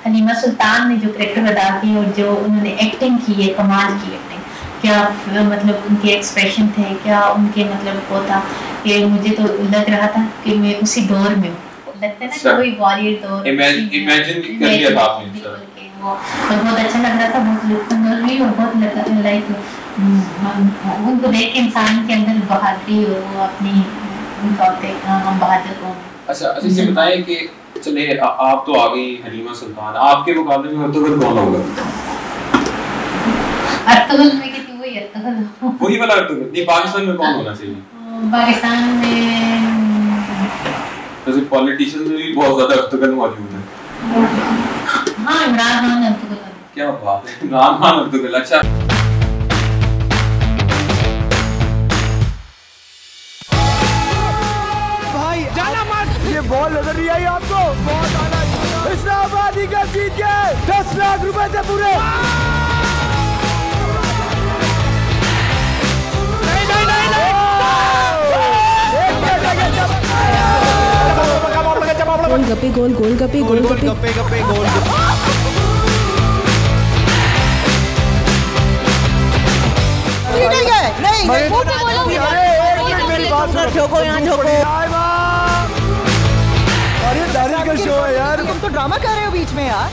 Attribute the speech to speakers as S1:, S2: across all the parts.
S1: हलीमा सुल्तान ने जो कैरेक्टर अदा की और जो उन्होंने एक्टिंग की है, कमाल की एक्टिंग। क्या मतलब उनके एक्सप्रेशन थे, क्या उनके मतलब वो था कि मुझे तो लग रहा था कि मैं उसी दौर में हूँ। लगता है ना कि कोई वॉरियर दौर,
S2: इमेजिन कर लिया था आपने।
S1: वो बहुत अच्छा लग रहा था, बहुत लुत्फानंदोज़ हुई और बहुत लगा लाइक उनको देख के इंसान के अंदर बहादुरी और वो अपनी उनका होते हम बहादुर को।
S2: अच्छा ये बताएं कि चले आप तो आ गई हलीमा सुल्तान, आपके मुकाबले में अर्तुगरुल कौन होगा?
S1: अर्तुगरुल में कितनी वही अर्तुगरुल,
S2: वही वाला अर्तुगरुल। नहीं, पाकिस्तान में कौन होना चाहिए?
S1: पाकिस्तान में
S2: वैसे पॉलिटिशियंस में भी बहुत ज्यादा अर्तुगरुल मौजूद है।
S1: हाँ, इमरान खान अर्तुगरुल।
S2: क्या बात है, इमरान खान अर्तुगरुल। अच्छा
S3: ये बॉल नजर नहीं आई आपको? बहुत आना इस्लामाबादी का जीत गए 10 लाख रुपए से पूरे। नहीं नहीं नहीं नहीं
S4: गोलगप्पे गोल गोलगप्पे गोलगप्पे गप्पे गोल।
S3: नहीं मेरी बात सुनो, ठोको यहाँ ठोको। अरे दारिल का शो है यार, तुम तो ड्रामा कर रहे हो बीच में यार।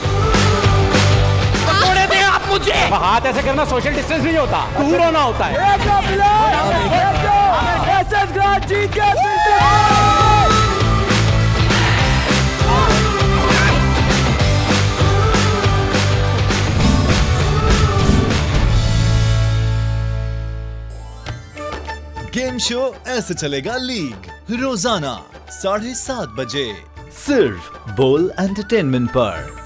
S3: दे आप मुझे हाथ ऐसे करना, सोशल डिस्टेंस नहीं होता, दूर होना होता है। जीत गया फिर से।
S5: गेम शो ऐसे चलेगा लीग रोजाना 7:30 बजे सिर्फ बोल एंटरटेनमेंट पर।